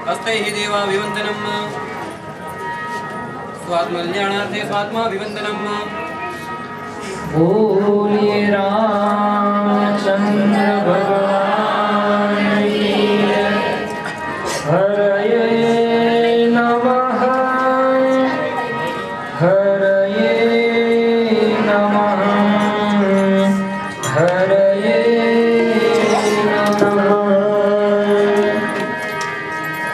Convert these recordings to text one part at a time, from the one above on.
हस्तैः देवाभिवन्दनम् स्वात्मकल्याणार्थे स्वात्माभिवन्दनम्। बोलिए रामचंद्र भगवान की हरये नमः हरये नमः हरये नमः।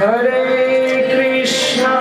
हरे कृष्णा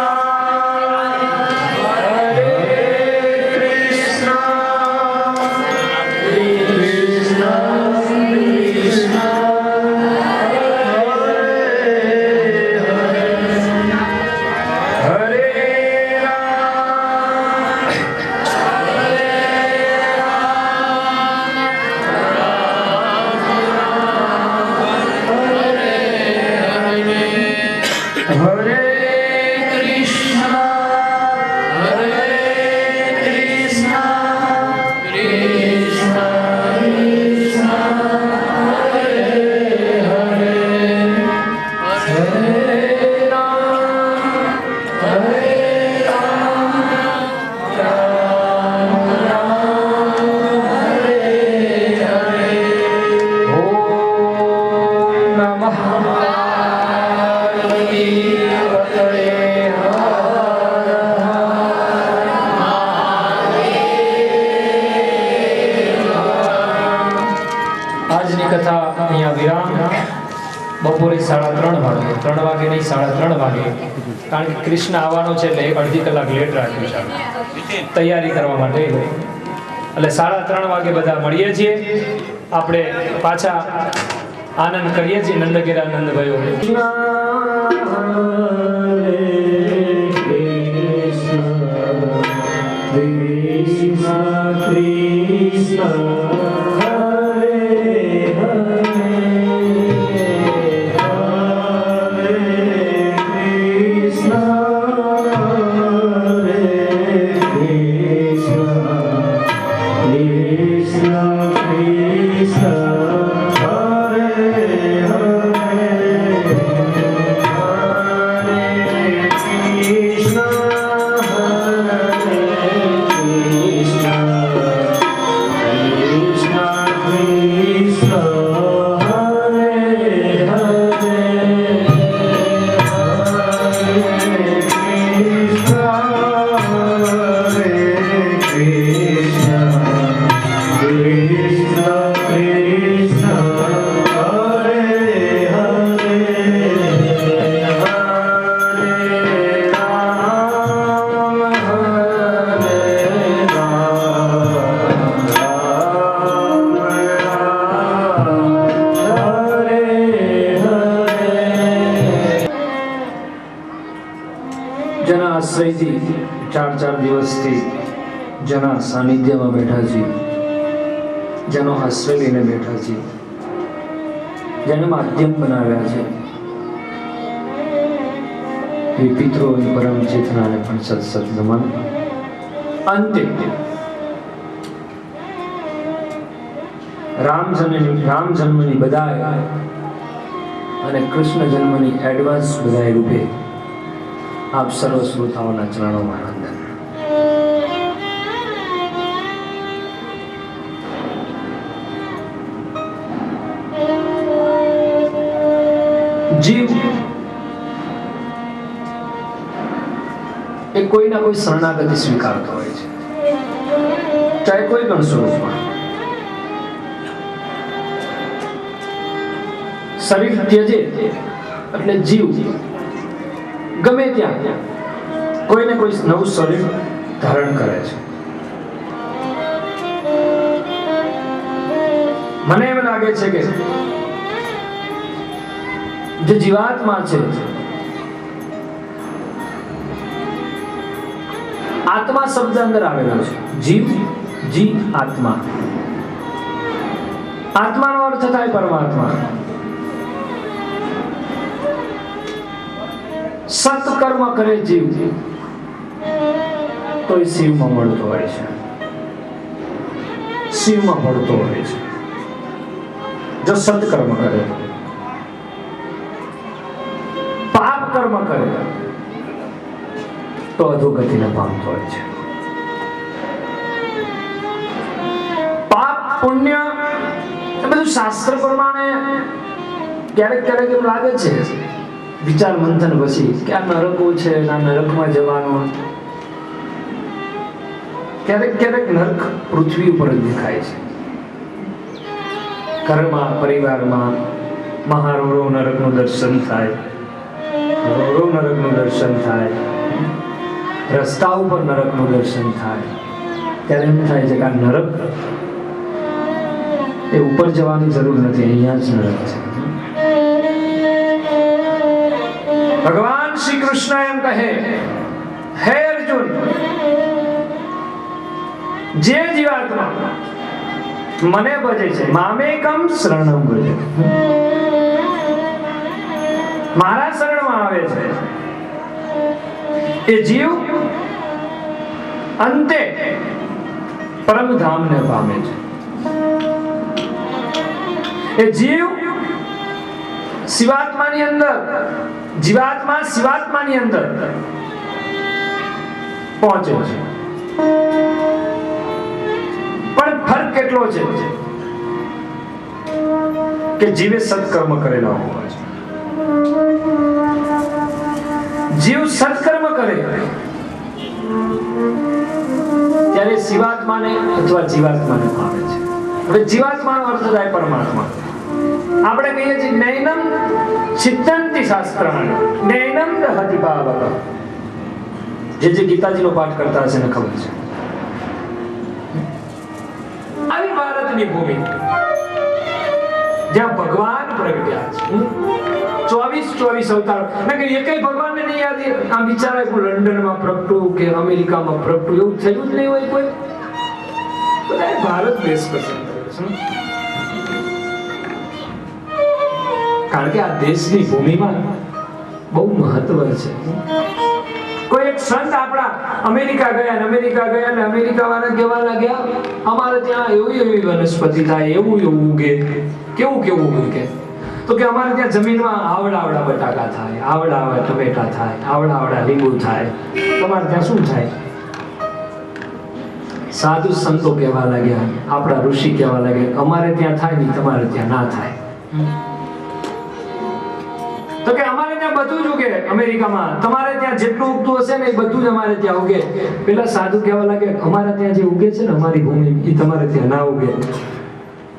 બપોરે 3:30 વાગે 3 વાગે નહીં 3:30 વાગે, કારણ કે કૃષ્ણ આવવાનો છે એટલે અડધી કલાક લેટ રાખ્યું છે તૈયારી કરવા માટે. એટલે 3:30 વાગે બધા મળીએ છીએ, આપણે પાછા આનંદ કરીએ છીએ. નંદગીરા નંદભાઈઓ આશ્રયથી 4 દિવસથી જેના સાનિધ્યમાં બેઠા છીએ, જેનો આશ્રય લઈને બેઠા છીએ, જેને માધ્યમ બનાવ્યા છે, એ પિતૃઓની પરમ ચેતનાને પણ સત્સત નમન. અંતે રામ જન્મની બધાય અને કૃષ્ણ જન્મની એડવાન્સ બધાય રૂપે આપ સર્વ શ્રોતાઓના ચરણોમાં વંદન. જીવ એ કોઈના કોઈ શરણાગતિ સ્વીકારતો હોય છે, ચાહે કોઈ પણ સ્વરૂપમાં. શરીર ત્યજે એટલે જીવ ગમે ત્યાં કોઈને કોઈ નવું શરીર ધારણ કરે છે. મને એમ લાગે છે કે જે જીવાત્મા છે, આત્મા શબ્દ અંદર આવેલો છે. જીવ જી આત્મા, આત્માનો અર્થ થાય પરમાત્મા. સત્કર્મ કરે જીવ તો એ શિવમાં મળતો હોય છે, શિવમાં પડતો હોય છે. જો સત્કર્મ કરે, પાપ કર્મ કરે તો અધોગતિને પામતો હોય છે. પાપ પુણ્ય એ બધું શાસ્ત્ર પ્રમાણે ક્યારેક ક્યારેક એમ લાગે છે વિચાર મંથન પછી કે આ નરકો છે, આ નરકમાં જવાનું. ક્યારેક ક્યારેક નરક પૃથ્વી ઉપર જ દેખાય છે. ઘરમાં, પરિવારમાં મહારોરો નરકનું દર્શન થાય, રોરો નરકનું દર્શન થાય, રસ્તા ઉપર નરકનું દર્શન થાય. ત્યારે એમ થાય છે કે આ નરક એ ઉપર જવાની જરૂર નથી, અહીંયા જ નરક છે. ભગવાન શ્રી કૃષ્ણ એમ કહે, હે અર્જુન, જે જીવાત્મા મને ભજે છે, મામેકમ શરણમ ભજે, મારા શરણમાં આવે છે, એ જીવ અંતે પરમધામને પામે છે. એ જીવ શિવાત્માની અંદર, જીવાત્મા શિવાત્માની અંદર પહોંચે છે. પણ ફરક કેટલો છે કે જીવે સત્કર્મ કરેલા હોવા છે. જીવ સત્કર્મ કરે ત્યારે શિવાત્માને અથવા જીવાત્માને પામે છે. હવે જીવાત્માનો અર્થ થાય પરમાત્મા. આપણે કહીએ છીએ નૈનમ ચિત્તંતિ શાસ્ત્રાણિ નૈનમ દહતિ પાવક. જે ગીતાજીનો પાઠ કરતા હશે ને ખબર છે. આવી ભારતની ભૂમિ જ્યાં ભગવાન પ્રગટ્યા છે, 24 અવતાર. મેં કહ્યું એકેય ભગવાનને નહીં યાદ આમ વિચારે લંડનમાં પ્રગટું કે અમેરિકામાં પ્રગટું એવું થયું જ નહીં હોય કોઈ. બધા ભારત દેશ પસંદ કરે છે, કારણ કે આ દેશની ભૂમિમાં બહુ મહત્વ છે. કોઈ એક સંત આપણા અમેરિકા ગયા ને અમેરિકા વાળા કહેવા લાગ્યા અમારે ત્યાં એવી વનસ્પતિ થાય, એવું ઉગે. કેવું ઉગે? તો કે અમારે ત્યાં જમીનમાં આવડા બટાકા થાય, આવડા ટમેટા થાય, આવડા લીંબુ થાય. તમારે ત્યાં શું થાય? સાધુ સંતો કહેવા લાગ્યા, આપણા ઋષિ કહેવા લાગ્યા અમારે ત્યાં થાય ને તમારે ત્યાં ના થાય. તો કે અમારે ત્યાં બધું જ ઉગે અમેરિકામાં, તમારે ત્યાં જેટલું ઉગતું હશે ને એ બધું જ અમારે ત્યાં ઉગે. પેલા સાધુ કહેવા લાગે અમારે ત્યાં જે ઉગે છે ને અમારી ભૂમિ એ તમારે ત્યાં ના ઉગે.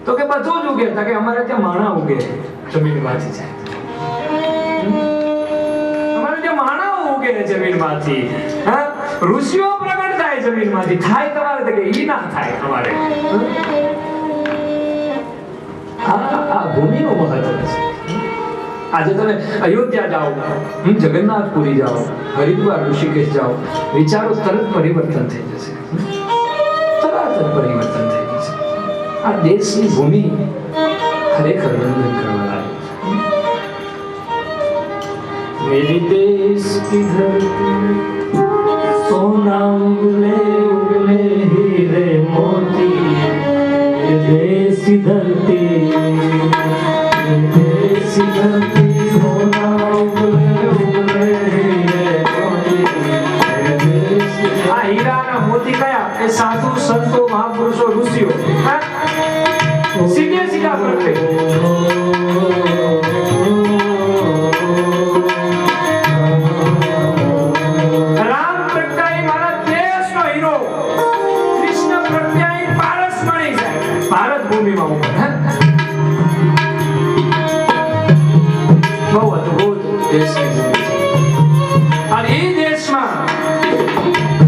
તો કે બધું જ ઉગે, કે અમારે ત્યાં માણા ઉગે જમીનમાંથી જાય. અમારે ત્યાં માણા ઉગે જમીનમાંથી. હા, ઋષિઓ પ્રગટ થાય જમીનમાંથી. થાય તમારે તો કે ઈ ના થાય તમારે. આ ભૂમિનું મહત્વ છે. આજે તમે અયોધ્યા જાઓ, જગન્નાથપુરી જાઓ, હરિદ્વાર, ઋષિકેશ જાઓ, વિચારો તરત પરિવર્તન થઈ જશે. તરત પરિવર્તન થઈ જશે. આ દેશની ભૂમિ ખરેખર વંદન કરવા લાગે. મેરી દેશ કી ધરતી સોના ઉગલે ઉગલે હીરે મોતી, દેશ કી ધરતી સાધુ સંતો મહાપુરુષો ઋષિઓ સીધા પ્રગટે. રામ પ્રગટાઈ મારા દેશનો હીરો, કૃષ્ણ પ્રગટાઈ પારસ મળી જાય ભારત ભૂમિમાં ઉપર. બહુ અદભુત દેશની ભૂમિ છે. અને એ દેશમાં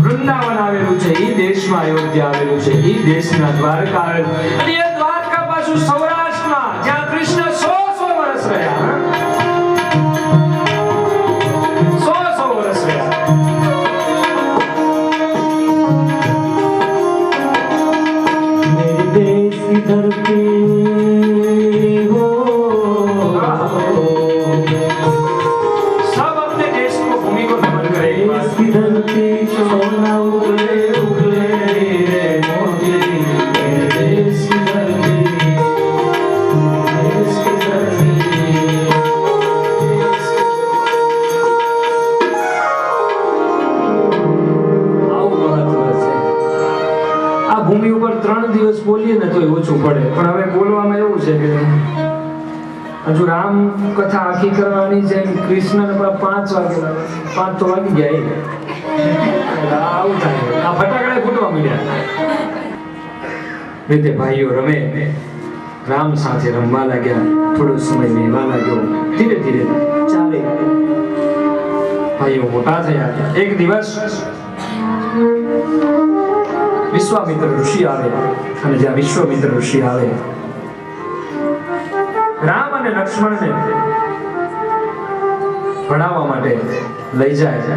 વૃંદાવન આવેલું છે, એ દેશમાં અયોધ્યા આવેલું છે, એ દેશના દ્વારકા આવેલું. અને એ દ્વારકા પાછું સૌરાષ્ટ્રમાં જ્યાં કૃષ્ણ 100 વર્ષ રહ્યા. 100 વર્ષ રહ્યા. મેરે દેશ કી ધરતી ઓછું પડે. પણ હવે બોલવામાં એવું છે કે હજુ રામ કથા આખી કરવાની છે, કૃષ્ણને પણ 5 વાગે લાવવાની. 5 તો વાગી ગયા. આવું થાય, આ ફટાકડા ફૂટવા મળ્યા. રીતે ભાઈઓ રમે, રામ સાથે રમવા લાગ્યા. થોડો સમય લેવા લાગ્યો. ધીરે ધીરે ચાલે ભાઈઓ મોટા થયા. એક દિવસ વિશ્વામિત્ર ઋષિ આવે, અને જ્યાં વિશ્વામિત્ર ઋષિ આવે, રામ અને લક્ષ્મણને ભણાવવા માટે લઈ જાય.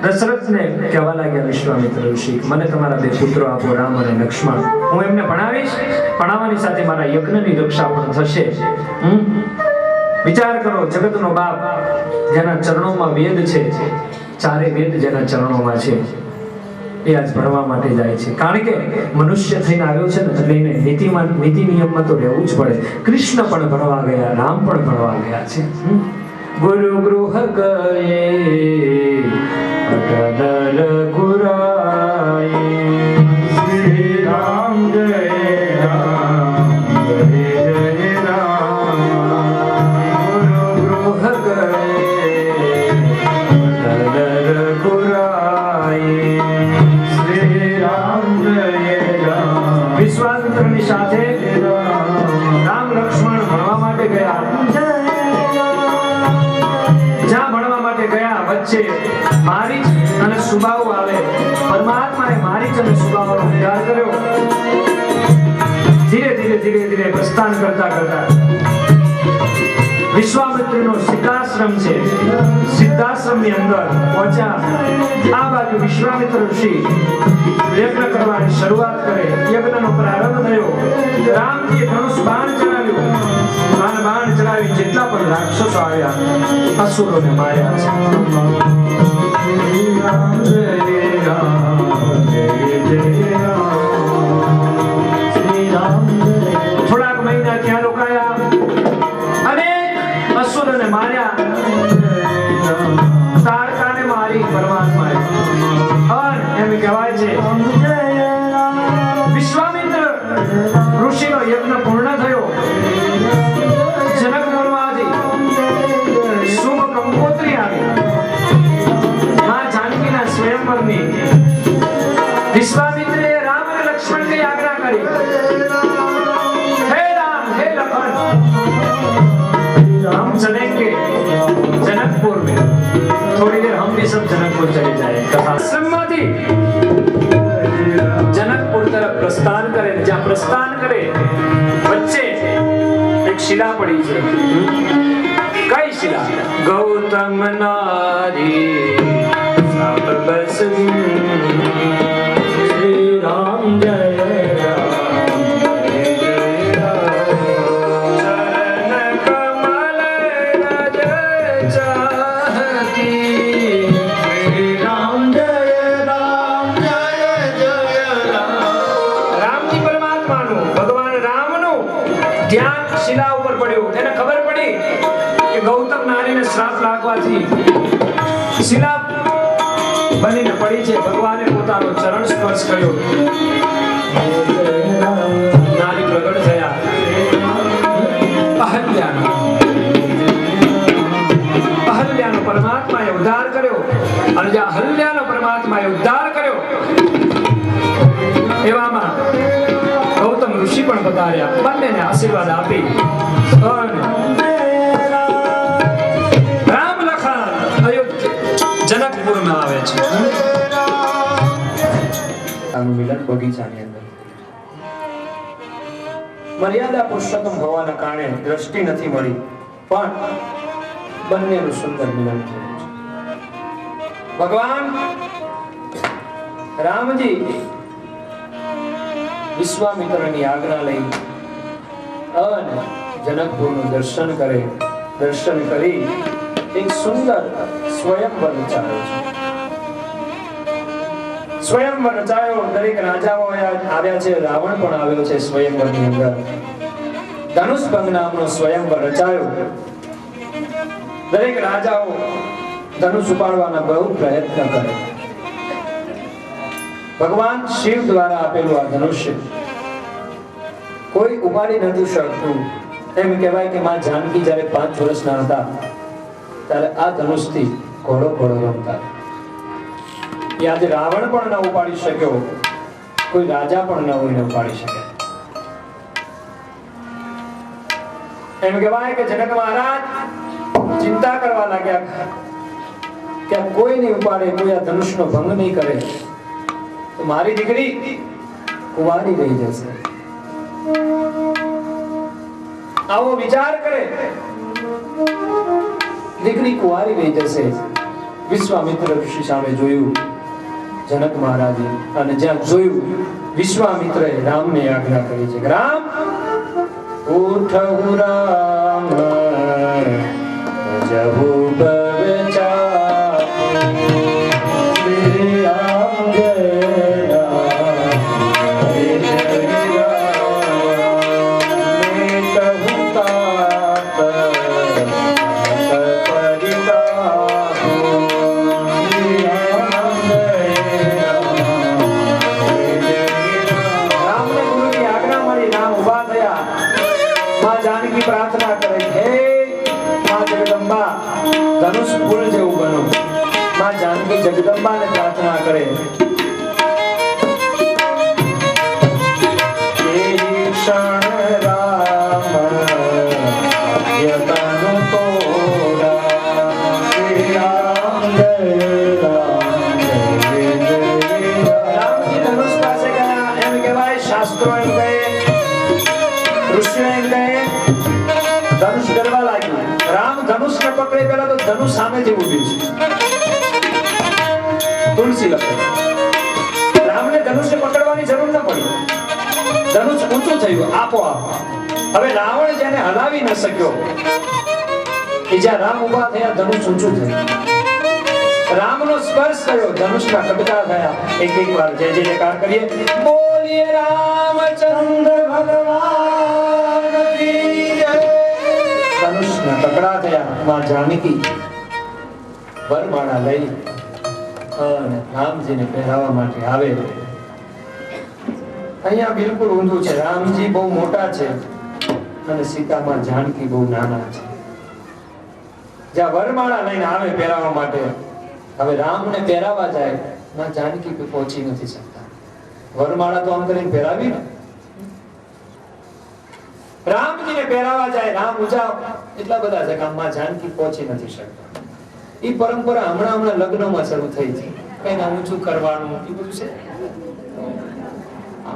દશરથને કહેવા લાગ્યા વિશ્વામિત્ર ઋષિ, મને તમારા 2 પુત્રો આપો, રામ અને લક્ષ્મણ. હું એમને ભણાવીશ, ભણાવવાની સાથે મારા યજ્ઞની રક્ષા પણ થશે. વિચાર કરો, જગતનો બાપ જેના ચરણોમાં વેદ છે, 4 વેદ જેના ચરણોમાં છે, એ આજ ભણવા માટે જાય છે. કારણ કે મનુષ્ય થઈને આવ્યો છે ને, એટલે એને નીતિ નિયમમાં તો રહેવું જ પડે. કૃષ્ણ પણ ભણવા ગયા, રામ પણ ભણવા ગયા છે. ગુરુ ગૃહ ગયે અટલ રઘુરાય, શ્રી રામ જય રામ જય જય રામ. ગુરુ ગૃહ ગયે અટલ રઘુરાય, શ્રી રામ જય રામ. વિશ્વામિત્રની સાથે રામ લક્ષ્મણ ભણવા માટે ગયા. જ્યાં ભણવા માટે ગયા, વચ્ચે મારીચ અને સુબાહુ આવે. પરમાત્માએ મારીચ અને સુબાહુનો ઉદ્ધાર કર્યો. ધીરે ધીરે ધીરે ધીરે પ્રસ્થાન કરતા કરતા વિશ્વામિત્રનો સિદ્ધાશ્રમ છે, સિદ્ધાશ્રમની અંદર પહોંચ્યા. આ બાજુ વિશ્વામિત્ર ઋષિ યજ્ઞ કરવાની શરૂઆત કરે. યજ્ઞનો પ્રારંભ થયો. રામજીએ ધનુષ બાણ ચલાવ્યું. બાણ ચલાવી જેટલા પણ રાક્ષસો આવ્યા, અસુરોને માર્યા છે. રામ જય રામ જય જય રામ, શ્રી રામ જય. થોડાક મહિના ત્યાં રોકાયા અને અસુરોને માર્યા. તારકાને મારી પરમાત્માએ. એમ કહેવાય છે વિશ્વામિત્ર ઋષિનો યજ્ઞ પૂર્ણ થયો. જનક મુનિમાંથી શુભ કંકોત્રી આવી. માં જાનકીના સ્વયંવરની વિશ્વામિત્રે રામ અને લક્ષ્મણને આજ્ઞા કરી, હે રામ હે લખન, हम चलेंगे जनकपुर में. थोड़ी देर हम भी सब जनकपुर चले जाए. आश्रमમાંથી जनकपुर तरफ प्रस्थान करे. જ્યાં પ્રસ્થાન કરે વચ્ચે એક શિલા પડી છે. કઈ શિલા? ગૌતમ નારી સાપ બસ, શ્રી રામ જય શિલા ઉપર પડ્યું. એને ખબર પડી કે ગૌતમ નારીને શ્રાપ લાગવાથી શિલા બનીને પડી છે. ભગવાને પોતાનો ચરણ સ્પર્શ કર્યો. નારી પ્રગટ થયા. અહલ્યાનો પરમાત્માએ ઉદ્ધાર કર્યો. અને જ્યાં અહલ્યાનો પરમાત્માએ ઉદ્ધાર કર્યો, એવામાં ગૌતમ ઋષિ પણ પધાર્યા. બંનેને આશીર્વાદ આપી રામ લખન અયોધ્યા જનકપુરમાં આવે છે. આનું મિલન બગીચાની અંદર. મર્યાદા પુરુષોત્તમ હોવાના કારણે દ્રષ્ટિ નથી મળી, પણ બંનેનું સુંદર મિલન થયું છે. ભગવાન રામજી વિશ્વામિત્રની આજ્ઞા લઈ અને જનકપુરનું દર્શન કરે. દર્શન કરી એક સુંદર સ્વયંવર રચાયો છે. સ્વયંવર રચાયો. દરેક રાજાઓ આવ્યા છે. રાવણ પણ આવ્યો છે સ્વયંવરની અંદર. ધનુષ ભંગ નામનો સ્વયંવર રચાયો. દરેક રાજાઓ ધનુષ ઉપાડવાના બહુ પ્રયત્ન કરે. ભગવાન શિવ દ્વારા આપેલું આ ધનુષ્ય કોઈ ઉપાડી નથી શકતું. એમ કહેવાય કે માં જાનકી જ્યારે 5 વર્ષના હતા ત્યારે આ ધનુષથી ઘોડો રમતા. એ આજે રાવણ પણ ન ઉપાડી શક્યો, કોઈ રાજા પણ ન હોય ન ઉપાડી શકે. એમ કહેવાય કે જનક મહારાજ ચિંતા કરવા લાગ્યા કે કોઈ નહીં ઉપાડે, કોઈ આ ધનુષનો ભંગ નહીં કરે તો મારી દીકરી કુંવારી રહી જશે. આવો વિચાર કરે, દીકરી કુંવારી રહી જશે. વિશ્વામિત્ર ઋષિ સામે જોયું જનક મહારાજે, અને જ્યાં જોયું વિશ્વામિત્રએ રામને આજ્ઞા કરી છે, રામ ઉઠવું રામ જહુ પ્રાર્થના કરે, હે માં જગદંબા ધનુષ ફૂલ જેવું બનો. માં જાનકી જગદંબાને પ્રાર્થના કરે, ક્ષણ રામ યતન તોરા રામજી ધનુષ પાસે ગયા. એમ કહેવાય શાસ્ત્રો એમ કહે, ઋષિઓ એમ કહે, ધનુષ ગરવા લાગ્યું. રામ ધનુષને પકડે પેલા તો ધનુષ સામેથી ઉભી છે. તુલસી લખે, રામને ધનુષને પકડવાની જરૂર ન પડી, ધનુષ ઊંચું થયું આપોઆપ. હવે રાવણ જેને હલાવી ન શક્યો, કે જ્યાં રામ ઊભા થયા ધનુષ ઊંચું થયું. રામનો સ્પર્શ થયો, ધનુષના કટકા થયા. એક વાર જય જયકાર કરીએ, બોલીએ રામચંદ્ર ભગવાન કી જય. ધનુષના ટકડા થયા. માં જાનકી વરમાળા લઈ અને રામજીને પહેરાવવા માટે આવે. અહીંયા બિલકુલ ઊંધું છે. રામજી બહુ મોટા છે અને સીતામાં જાનકી બહુ નાના છે. જ્યાં વરમાળા લઈને આવે પહેરાવવા માટે, હવે રામને પહેરાવા જાય, માં જાનકી પહોંચી નથી શકતા. વરમાળા તો આમ કરીને પહેરાવી ને, રામજીને પહેરાવા જાય, રામ ઊંચા એટલા બધા છે કે માં જાનકી પહોંચી નથી શકતા. એ પરંપરા હમણાં લગ્નમાં શરૂ થઈ છે. કઈ ઊંચું કરવાનું એ બધું છે,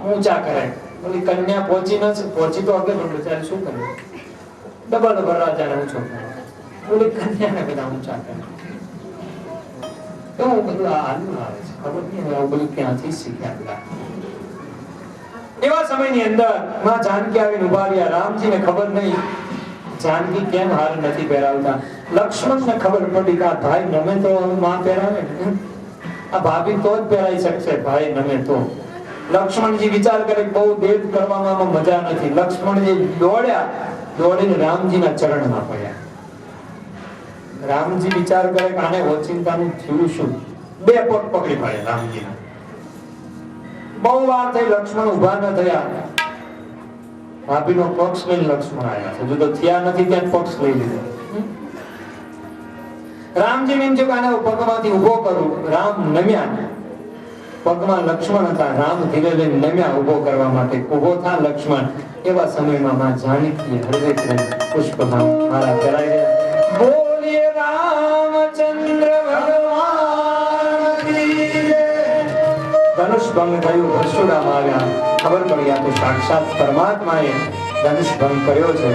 ઊંચા કરે. ઓલી કન્યા પહોંચી તો આગળ પણ બચારે શું કરે, ડબલ વરરાજાને ઊંચો કરે, ઓલી કન્યાને બધા ઊંચા કરે. કેવું બધું આ હાલું આવે છે, ખબર નહીં આવું બધું ક્યાંથી શીખ્યા. એવા સમયની અંદર માં જાનકી આવીને ઉભા રહ્યા. રામજીને ખબર નહીં જાનકી કેમ હાર નથી પહેરાવતા. લક્ષ્મણને ખબર પડી કે આ ભાઈ નમે તો માં પહેરાવે, આ ભાભી તો જ પહેરાઈ શકશે, ભાઈ નમે તો. લક્ષ્મણજી વિચાર કરે બહુ દેવ કરવામાં મજા નથી. લક્ષ્મણજી દોડીને રામજીના ચરણમાં પડ્યા. રામજી વિચાર કરે કે આને ઓચિંતાનું થયું શું, બે પગ પકડી પડે રામજીના. બહુ વાર થઈ, લક્ષ્મણ ઉભા ન થયા. ભાભીનો પક્ષ લઈને લક્ષ્મણ આવ્યા. હજુ તો થયા નથી ત્યાં પક્ષ લઈ લીધો. રામજી એમ છે કે આને પગમાંથી ઉભો કરું. રામ નમ્યા, પગમાં લક્ષ્મણ હતા. રામ ધીરે લઈને નમ્યા ઉભો કરવા માટે. ઉભો થા લક્ષ્મણ. એવા સમયમાં માં જાનકી હૃદય પુષ્પધામ મારા કરાઈ ગયા. બોલીએ રામચંદ્ર ભગવાન કી જય. ધનુષ ભંગ થયું, પરશુરામ આવ્યા. ખબર પડી આ તો સાક્ષાત પરમાત્માએ ધનુષ ભંગ કર્યો છે.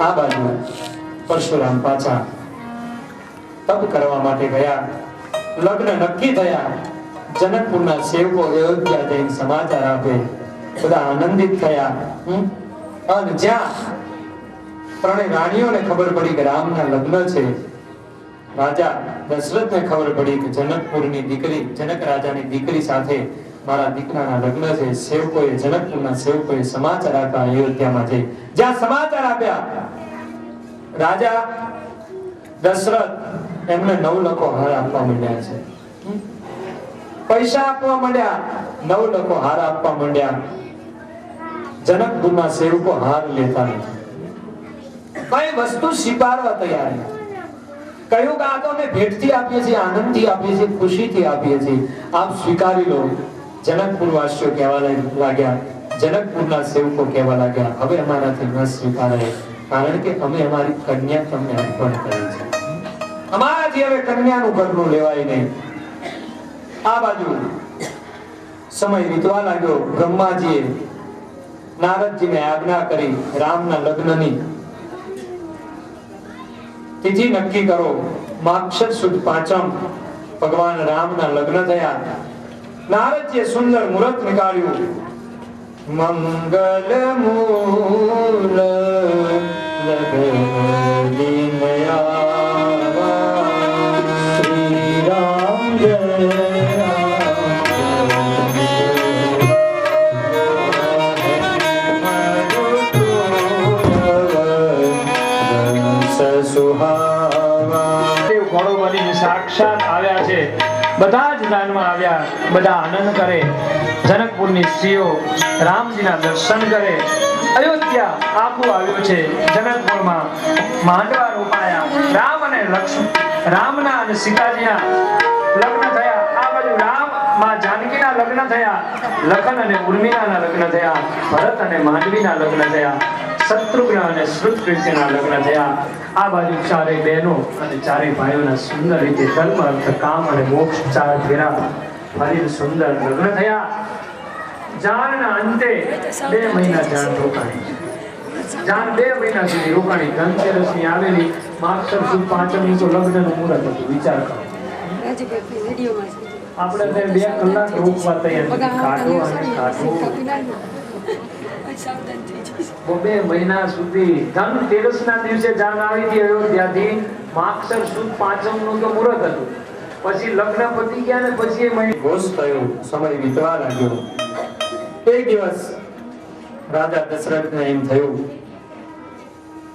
આ બાજુ પરશુરામ પાછા તપ કરવા માટે ગયા. લગ્ન નક્કી થયા. જનકપુરના સેવકો અયોધ્યા જઈને સમાચાર આપે. બધા આનંદિત થયા. અને જ્યાં ત્રણેય રાણીઓને ખબર પડી કે રામના લગ્ન છે, રાજા દશરથને ખબર પડી કે જનકપુરની દીકરી, જનક રાજાની દીકરી સાથે મારા દીકરાના લગ્ન છે. સેવકોએ, જનકપુરના સેવકોએ સમાચાર આપ્યા અયોધ્યામાં જઈ. જ્યાં સમાચાર આપ્યા, રાજા દશરથ એમને 9 લાખ હાર આપવા માંડ્યા છે. પૈસા આપવા માંડ્યા, 9 લાખ હાર આપવા માંડ્યા. જનકપુરના સેવકો હાર લેતા નથી, કઈ વસ્તુ સ્વીકારવા તૈયાર નથી. કહ્યું કે આ તો અમે ભેટથી આપીએ છીએ, આનંદથી આપીએ છીએ, ખુશીથી આપીએ છીએ, આપ સ્વીકારી લો. જનકપુર વાસીઓ કહેવા લાગ્યા, જનકપુરના સેવકો કહેવા લાગ્યા, હવે અમારાથી ન સ્વીકારાય, કારણ કે અમે અમારી કન્યા તમને અર્પણ કરી છે, અમારાથી હવે કન્યાનું ઘરનું લેવાય નહીં. આ બાજુ સમય વીતવા લાગ્યો. બ્રહ્માજીએ નારદજીને આજ્ઞા કરી, રામના લગ્નની તિથિ નક્કી કરો. માક્ષર સુદ પાંચમ ભગવાન રામના લગ્ન થયા. નારદજીએ સુંદર મુહૂર્ત નીકાળ્યું. મંગલ મૂલ લગ્નિનયા શ્રી રામ જય સાક્ષાત આવ્યા છે. બધા જ દાનમાં આવ્યા, બધા આનંદ કરે. જનકપુરની સ્ત્રીઓ રામજીના દર્શન કરે. અયોધ્યા આખું આવ્યું છે. જનકપુરમાં માંડવા રોપાયા. રામ અને લક્ષ્મણ, રામના અને સીતાજીના લગ્ન થયા. આ બાજુ રામ માં જાનકીના લગ્ન થયા. લખન અને ઉર્મિલાના લગ્ન થયા. ભરત અને માંડવીના લગ્ન થયા. શત્રુઘ્ન અને શ્રુતકીર્તિના લગ્ન થયા. આ બાજુ ચારેય બહેનો અને ચારેય ભાઈઓના સુંદર રીતે ધર્મ, અર્થ, કામ અને મોક્ષ ચાર ફેરા ફરી સુંદર લગ્ન થયા. જાનના અંતે 2 મહિના જાન રોકાણી. જાન 2 મહિના સુધી રોકાણી. ધનતેરસની આવેલી માક્ષર સુદ પાંચમનું તો લગ્નનું મુહૂર્ત હતું. વિચાર કરો, આપણે 2 કલાક રોકવા તૈયાર, કાઢો અને કાઢો. 2 મહિના સુધી ધનતેરસના દિવસે જાન આવી હતી અયોધ્યાથી. માક્ષર સુદ પાંચમનું તો મુહૂર્ત હતું. પછી લગ્ન પતી ગયા ને પછી એ મહિનો ઘોષ થયો. સમય વીતવા લાગ્યો. એક દિવસ રાજા દશરથને એમ થયું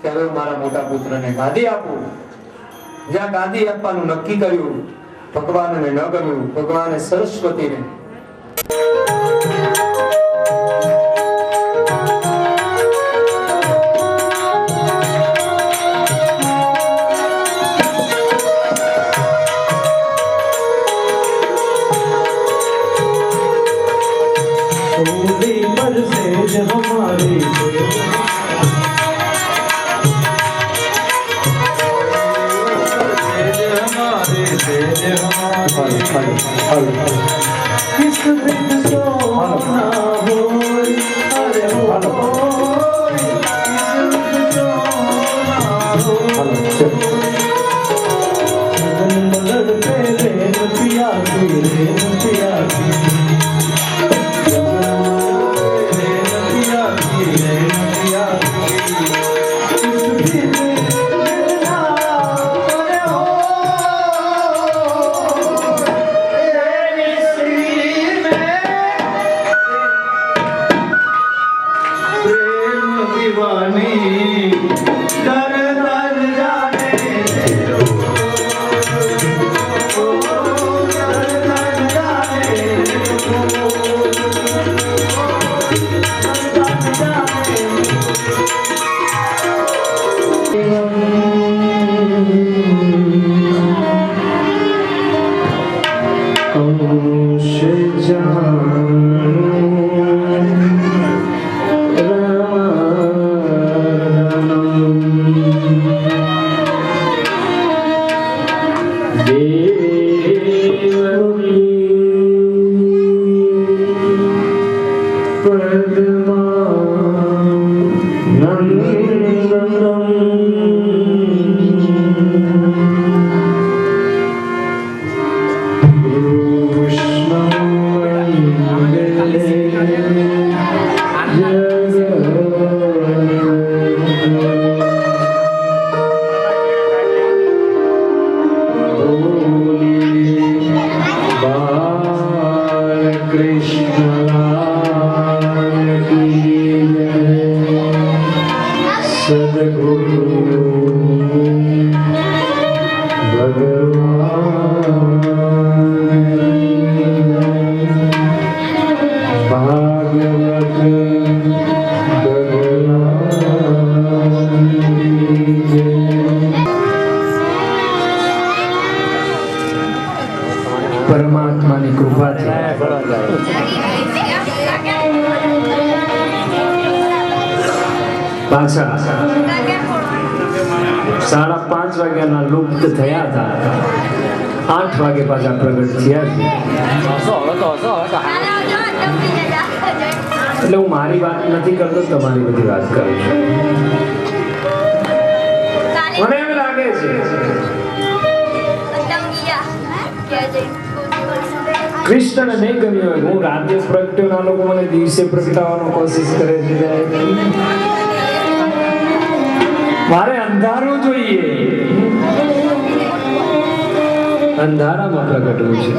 કે હવે મારા મોટા પુત્રને ગાદી આપું. જ્યાં ગાદી આપવાનું નક્કી કર્યું, ભગવાનને ન ગમ્યું. ભગવાને સરસ્વતીને પરમાત્માની કૃપાથી પાછા 5:30 વાગ્યાના લુપ્ત થયા હતા, 8 વાગે પાછા પ્રગટ થયા છે. એટલે હું મારી વાત નથી કરતો, તમારી બધી વાત કરું છું. મને એમ લાગે છે કૃષ્ણને નહીં ગમ્યું હોય, હું રાતે પ્રગટ્યો ના લોકો મને દિવસે પ્રગટાવવાનો કોશિશ કરે છે. મારે અંધારું જોઈએ, અંધારામાં પ્રગટવું છે.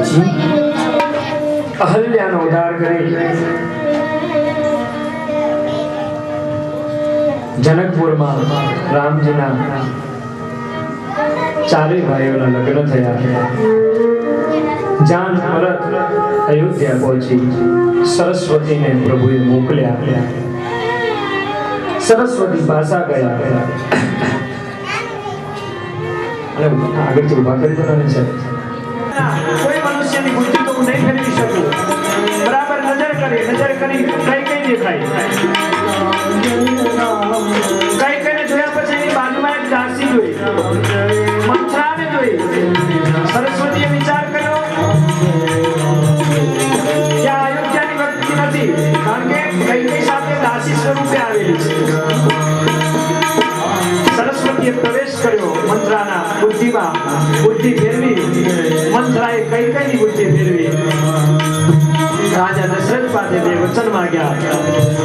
અહલ્યાનો ઉદ્ધાર કરી જનકપુરમાં રામજીના 4 ભાઈઓના લગ્ન થયા. જાન પરત અયોધ્યા પહોંચી સરસ્વતીને પ્રભુએ મોકલ્યા. સરસ્વતી પાસા ગયા અને આગળથી ઉભા કરી દેવાના છે. કોઈ મનુષ્યની બુદ્ધિ તો હું નહીં ફેરવી શકું. બરાબર નજર કરી કઈ દેખાય. કઈને જોયા પછી એની બાજુમાં એક દાસી જોઈ, મંથરાને જોઈ. સરસ્વતીએ વિચાર કર્યો કે આ અયોધ્યાની વ્યક્તિ નથી, કારણ કે કઈ સાથે દાસી સ્વરૂપે આવેલી છે. સરસ્વતીએ પ્રવેશ કર્યો મંથરાના બુદ્ધિમાં, બુદ્ધિ ફેરવી. મંથરાએ કઈની બુદ્ધિ ફેરવી. રાજા દશરથ પાસે 2 વચન માંગ્યા,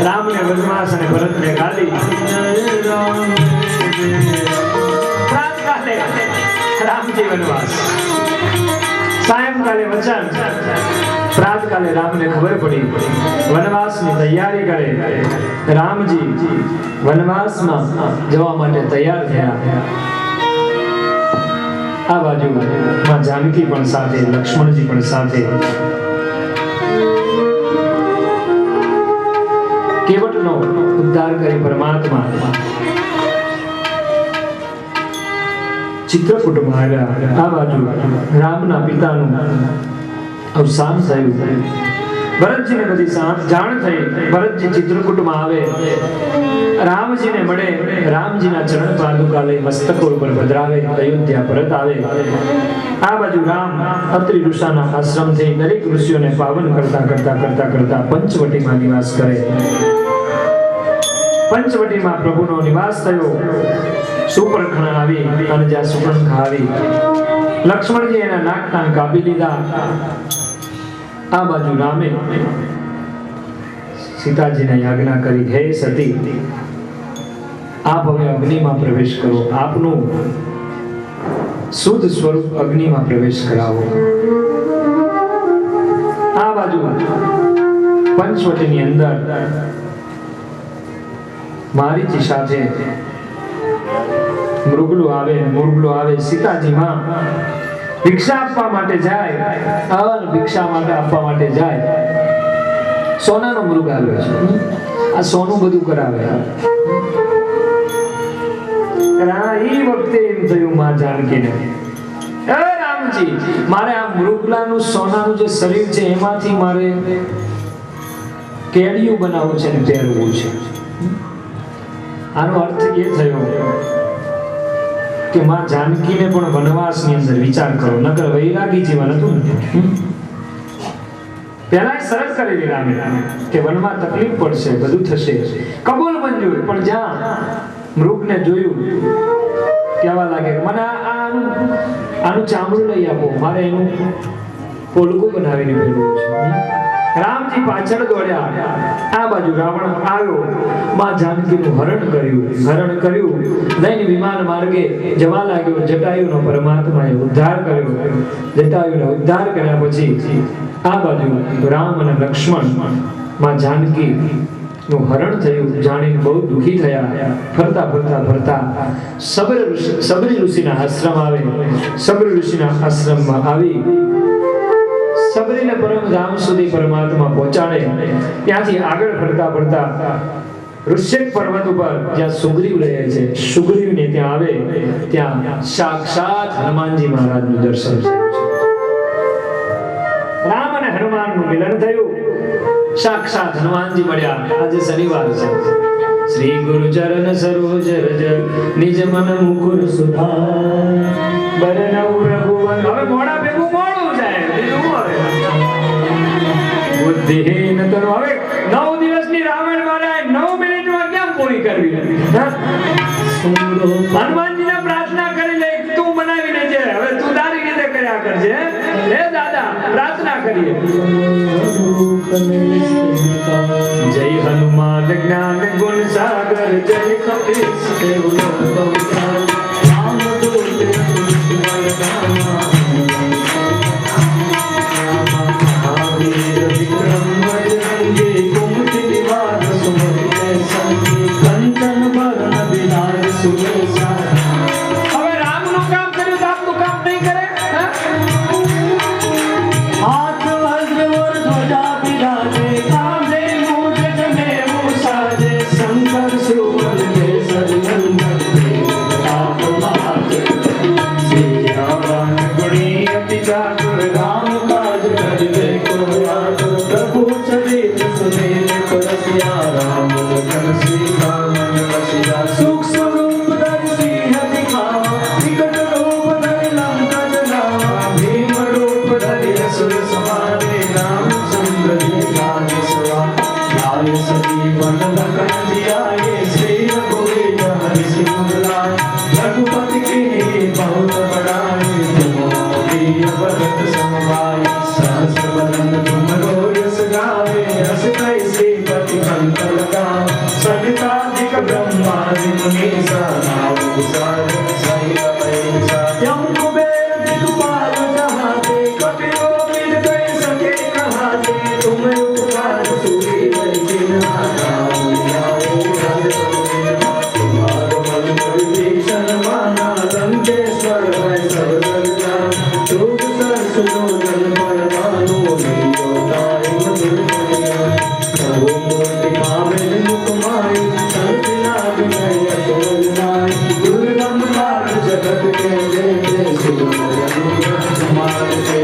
રામને વનવાસ અને ભરતને ગાદી. પ્રાતકાલે રામજી વનવાસ, સાયંકાલે વચન. પ્રાતકાલે રામને ખબર પડી, વનવાસની તૈયારી કરે. રામજી વનવાસમાં જવા માટે તૈયાર થયા. આ બાજુ માં જાનકી પણ સાથે, લક્ષ્મણજી પણ સાથે. કેવટનો ઉદ્ધાર કરી પરમાત્મા ચિત્રકૂટમાં આવ્યા. આ બાજુ રામના પિતાનું અવસાન થયું. ભરતજીને બધી જાણ થઈ. ભરતજી ચિત્રકૂટમાં આવે, રામજીને મળે, રામજીના ચરણ પાદુકા લઈ મસ્તક ઉપર પધરાવે, અયોધ્યા પરત આવે. આ બાજુ રામ અત્રિ ઋષાના આશ્રમથી દરેક ઋષિઓને પાવન કરતા પંચવટીમાં નિવાસ કરે. પંચવટીમાં પ્રભુનો નિવાસ થયો. સુપર્ણખા આવી અને જ્યાં સુપર્ણખા આવી, લક્ષ્મણજી એના નાક કાન કાપી લીધા. આ બાજુ રામે સીતાજીને આજ્ઞા કરી, હે સતી, આપ હવે અગ્નિમાં પ્રવેશ કરો. આપનું શુદ્ધ સ્વરૂપ અગ્નિમાં પ્રવેશ કરાવો. આ બાજુ પંચવટીની અંદર મારીચી સાથે મૃગલો આવે. સીતાજીમાં ભિક્ષા આપવા માટે જાય, ભિક્ષા માટે આપવા માટે જાય. સોનાનો મૃગ આવ્યો છે, આ સોનું બધું કરાવે. એ વખતે એમ થયું માં જાનકીને, રામજી, મારે આ મૃગલાનું સોનાનું જે શરીર છે એમાંથી મારે કેડિયું બનાવવું છે ને પહેરવું છે. આનો અર્થ એ થયો કે માં જાનકીને પણ વનવાસની અંદર વિચાર કરો, નકર વૈરાગી જીવન હતું ને. પહેલા શરત કરેલી રામે કે વનમાં તકલીફ પડશે, બધું થશે, કબૂલ મંજૂર. પણ જ્યાં મૃગને જોયું, કહેવા લાગે કે મને આનું ચામડું લઈ આપો, મારે એનું પોલકું બનાવીને પહેરવું છે. રામજી પાછળ દોડ્યા. આ બાજુ રાવણ આવ્યો, માં જાનકીનું હરણ કર્યું. લઈને વિમાન માર્ગે જવા લાગ્યો. જટાયુનો પરમાત્માએ ઉદ્ધાર કર્યો. જટાયુનો ઉદ્ધાર કર્યા પછી આ બાજુ રામ અને લક્ષ્મણ માં જાનકી નું હરણ થયું. જાણીને બહુ દુખી થયા. ફરતા સબરી ઋષિના આશ્રમ આવે. સબરી ઋષિના આશ્રમમાં આવી સબરીને પરમધામ સુધી પરમાત્મા પહોંચાડે. ત્યાંથી આગળ ફરતા ઋષ્યક પર્વત ઉપર જ્યાં સુગ્રીવ રહે છે, સુગ્રીવને ત્યાં આવે. ત્યાં સાક્ષાત હનુમાનજી મહારાજનું દર્શન થયું છે. હનુમાનનું મિલન થયું. સાક્ષાત હનુમાનજી મળ્યા. આજે શનિવાર છે. શ્રી ગુરુ ચરણ સરોજ રજ નિજ મન મુકુર સુધાર બરનઉ રઘુવંશ. હવે મોડા ભેગું મોડું જાય બીજું શું હવે? બુદ્ધિહીન તનો. હવે 9 દિવસની રાવણ મારે 9 મિનિટમાં કેમ પૂરી કરવી? હનુમાનજીને પ્રાર્થના કરી લે, તું બનાવી લેજે. હવે તું તારી રીતે કર્યા કરજે. હે દાદા, પ્રાર્થના કરીએ. જય હનુમાન જ્ઞાન ગુણ સાગર, જય કપીશ દેવ લોક અવતાર. રામ દૂત કૃષ્ણ બલરામા, મહાવીર વિક્રમ બજરંગી, કુમતિ નિવાર સુમતિ સંગી, કંચન બરણ વિરાજ સુરેશા. હવે રામનું કામ કર્યું તો આપનું કામ નહીં કરે? હાથ વજ્ર ઓર ધ્વજા બિરાજે, કાંધે મૂઢ જનેऊ સાજે, શંકર સુવન કેસરી નંદન, રામ મહાદેવ. શ્રી રાવણ ગુણી અતિ ચાતુર, રામ કાજ કરિબે કો આતુર. પ્રભુ ચરિત્ર સુનિલ પરસિયા, રામ લખન સીતા મન વસિયા. સુખ સ્વરૂપ ધरि સિંહ દિખાવા, વિકટ રૂપ ધरि લંકા જલાવા. ભીમ રૂપ ધरि असुर संहारे, रामचंद्र जी काज सवारे. लाय सजीवन लखन जियाए, श्री रघुवीर हरि सिंह लाए. रघुपति कीन्ही बहुत बड़ाई, तुम प्रिय भरत सम भाई. सहस्र बदन तुमरो यश गावे, अस कैसे पति कंठ लगावे. सनकादिक ब्रह्मादि मुनीसा, नाम सागर सहित अहिंसा. यम कुबेर दिक्पाल जहाते, कपिलों गए सके कहाते. तुम उपकार सुरील जिन्हा, राम आए हर पल. तुम्हारो बल विभीषण माना, लंकेश्वर भय सब जग जाना. जोग सहस जोजन पर भानु, लील्यो ताहि मधुर फल. प्रभु मूर्ति भावेन मुख माहि, संतना विनय अतुल नाहि. दुर्गम काज जगत के जेते, सुगम अनुग्रह तुम्हारे.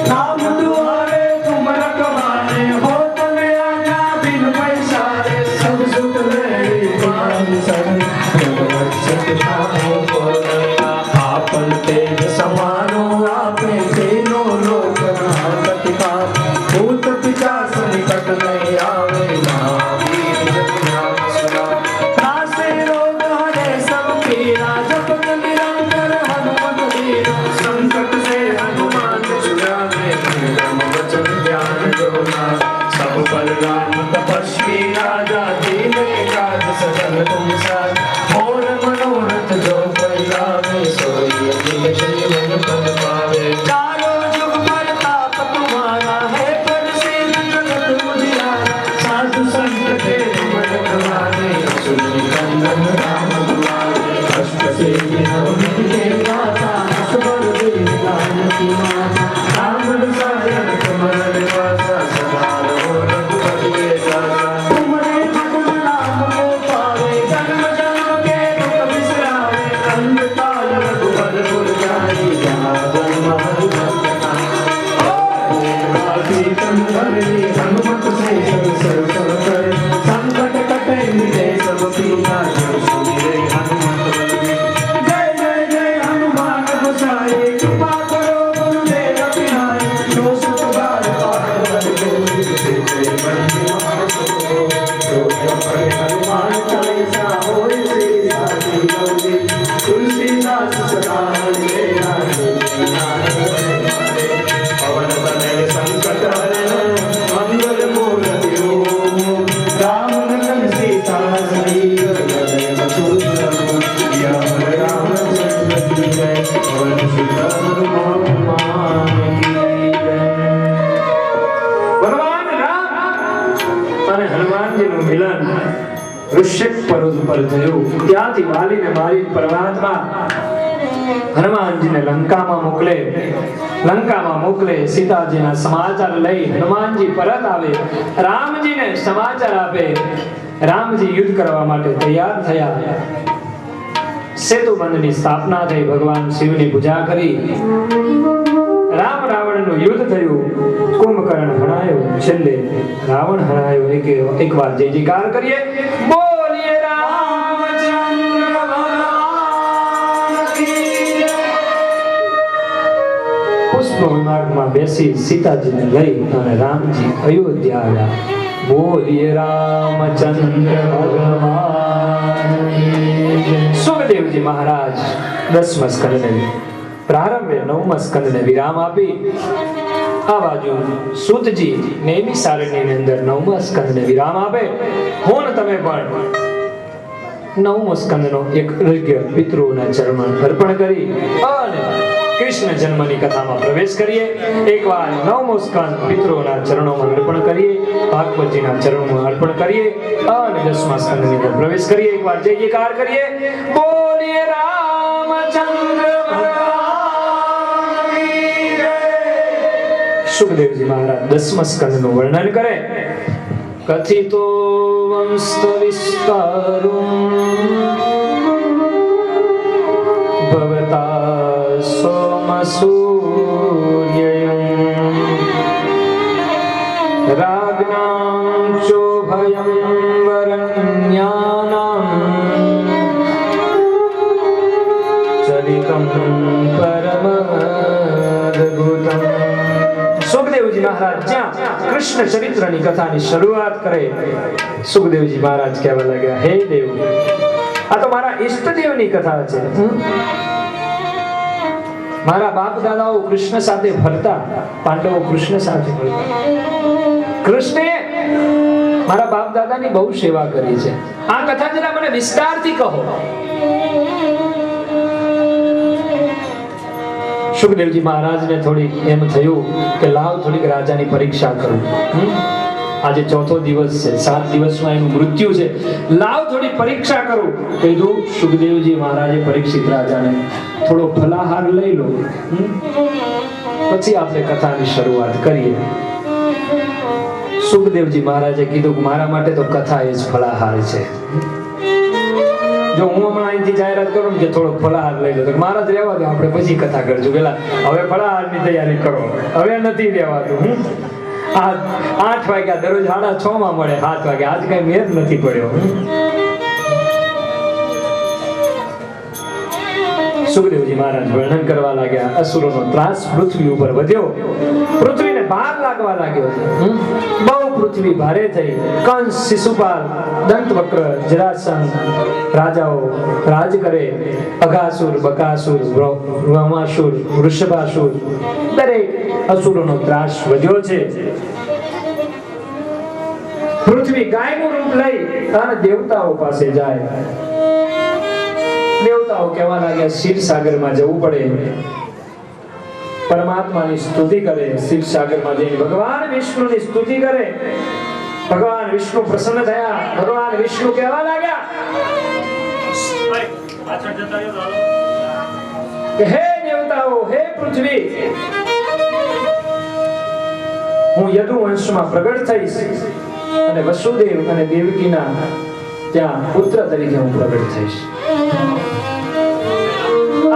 नाम दुआरे तुम रखवारे, होत न आज्ञा बिनु पैसारे. सब सुख लहरी पान सरन, प्रभ रक्षक काहू को डरना. आपन तेज समारो आपे, तीनों लोक नाहत काप. भूत पिशाच निकट नहीं आवे, महावीर जप नाम सुनावे. नासे रोग हरे सब पीरा, जपत निरंतर हनुमत वीरा. संकट से हनुमान छुड़ावे, धर्म वचन ध्यान जो लावे. सब पर राम तपस्वी राजा, दीन काज सकल तुम साज. और मनोरथ जो कोई लावे, सोई अमित जीवन पद पावे. चारों जुग परताप तुम्हारा है, प्रसिद्ध जगत उजियारा. साधु संत के मन गवारे, असुर निकंदन राम दुआरे. अष्ट सिद्धि नवनीत के दाता, असवर दीन जानकी माता. राम रसायन तुम्हारे निवासा, सदा रहो रघुपति के दासा. तुम्हारे भजन राम को पावे, जन्म जन्म के दुख बिसरावे. अंत काल रघुबर पुर जाई, जहाँ जन्म हरि भक्त नाई. सीतम धरि हनुमत से सब सर्व करे, संकट कटे मिटे सब पीरा. जो सुमिरे हनुमत बलवीर. जय जय जय हनुमान गोसाई, कृपा करो गुरुदेव की नाई. जो सुख बार पाठ कर जोरी, सिद्धि बंदी महासुख होय. जो जप करे हनुमान चालीसा, होय श्री साची गौरी. तुलसीदास सदा हरिरा, पवन तनय संकट हरण, मंगल मूर्ति ओम. राम लखन सीता सहित, हृदय बसु सुरम. या रामचंद्र की जय, पवन सुत हनुमान की जय. ભગવાન રામ અને હનુમાનજીનું મિલન ઋષિક પર્વત પર થયું. ત્યાંથી વાલીને મારી પરમાત્મા હનુમાનજીને લંકામાં મોકલે. સીતાજીના સમાચાર લઈ હનુમાનજી પરત આવે. રામજીને સમાચાર આપે. રામજી યુદ્ધ કરવા માટે તૈયાર થયા. સેતુ બંધની સ્થાપના થઈ. ભગવાન શિવની પૂજા કરી. રામ રાવણ રાવણનું યુદ્ધ થયું, કુંભકર્ણ હણાયો, છેલ્લે રાવણ હરાયો. એકવાર જય જયકાર કરીએ. બોલીએ રામચંદ્ર ભગવાન કી જય. પુષ્પ વિમાનમાં બેસી સીતાજીને લઈ અને રામજી અયોધ્યા આવ્યા. બોલીએ રામચંદ્ર ભગવાન કી જય. સુખદેવજી મહારાજ 10મા સ્કંદને પ્રારંભે 9મા સ્કંદને વિરામ આપી આ બાજુ સૂતજી નેમી સારણીની અંદર 9મા સ્કંદને વિરામ આપે. હું ને તમે પણ 9મો સ્કંદનો એક અર્ઘ્ય પિતૃઓના ચરણમાં અર્પણ કરી અને કૃષ્ણ જન્મની કથામાં પ્રવેશ કરીએ. એકવાર 9મો સ્કંદ પિતૃઓના ચરણોમાં અર્પણ કરીએ, ભાગવતજીના ચરણોમાં અર્પણ કરીએ અને 10મા સ્કંદની અંદર પ્રવેશ કરીએ. એકવાર જય જયકાર કરીએ. બોલીએ રામચંદ્ર ભગવાન કી જય. સુખદેવજી મહારાજ 10મા સ્કંદનું વર્ણન કરે. કથિતો વંશ વિસ્તારું ભવતા સોમસૂર્યયં રાજ્ઞાં ચોભયં વરણ્યાનાં ચલિતં પરમદ્ભુતં. સુખદેવજી મહારાજ જ્યાં કૃષ્ણ ચરિત્રની કથાની શરૂઆત કરે, સુખદેવજી મહારાજ કહેવા લાગ્યા, હે દેવ, આ તો મારા ઈષ્ટદેવની કથા છે. મારા બાપ દાદાઓ કૃષ્ણ સાથે ફરતા, પાંડવો કૃષ્ણ સાથે ફરતા. કૃષ્ણે મારા બાપ દાદાની બહુ સેવા કરી છે. આ કથા જરા મને વિસ્તારથી કહો. સુખદેવજી મહારાજને થોડી એમ થયું કે લાવ થોડીક રાજાની પરીક્ષા કરું. આજે 4થો દિવસ છે, 7 દિવસમાં એનું મૃત્યુ છે, લાવ થોડી પરીક્ષા કરું. કીધું સુખદેવજી મહારાજે પરીક્ષિત રાજાને થોડો ફલાહાર લઈ લો, પછી આપણે કથાની શરૂઆત કરીએ. સુખદેવજી મહારાજે કીધું કે મારા માટે તો કથા એ જ ફલાહાર છે. જો હું હમણાં અહીંથી જાહેરાત કરું કે થોડો ફલાહાર લઈ લો તો મહારાજ રહેવા દો, આપણે પછી કથા કરશું. પેલા હવે ફલાહારની તૈયારી કરો, હવે નથી રહેવાતું. આ 8 વાગ્યા દરરોજ 6:30 મળે, 7 વાગ્યા આજ કઈ મેર નથી પડ્યો. સુખદેવજી મહારાજ વર્ણન કરવા લાગ્યા. અસુરોનો ત્રાસ પૃથ્વી ઉપર વધ્યો, પૃથ્વીને ભાર લાગવા લાગ્યો. બહુ પૃથ્વી ભારે થઈ. કંસ, શિશુપાલ, દંતવક્ર, જરાસંઘ રાજાઓ રાજ કરે. અઘાસુર, બકાસુર, વ્યોમાસુર, વૃષભાસુર, દરેક અસુરોનો ત્રાસ વધ્યો છે. પૃથ્વી ગાયનું રૂપ લઈ અને દેવતાઓ પાસે જાય. દેવતાઓ કહેવા લાગ્યા ક્ષીરસાગરમાં જવું પડે. પરમાત્માની સ્તુતિ કરે. ક્ષીરસાગરમાં જઈને ભગવાન વિષ્ણુની સ્તુતિ કરે. ભગવાન વિષ્ણુ પ્રસન્ન થયા. ભગવાન વિષ્ણુ કહેવા લાગ્યા કે હે દેવતાઓ, હે પૃથ્વી, હું યદુ વંશમાં પ્રગટ થઈશ અને વસુદેવ અને દેવકીના ત્યાં પુત્ર તરીકે હું પ્રગટ થઈશ.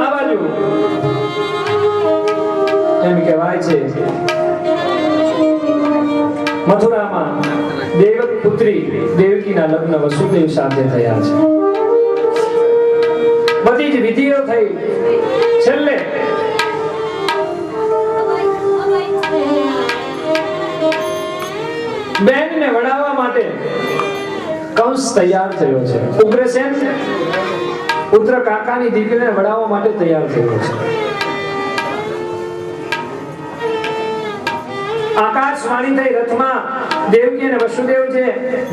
આ બાજુ એમ કહેવાય છે મથુરામાં દેવક પુત્રી દેવકીના લગ્ન વસુદેવ સાથે થયા છે. બધી જ વિધિઓ થઈ. છેલ્લે બેનને વડાવવા માટે કંસ તૈયાર થયો છે. ઉગ્રસેન પુત્ર કાકાની દીકરીને વડાવવા માટે તૈયાર થયો છે. આકાશવાણી થઈ રથમાં. દેવકી અને વસુદેવ છે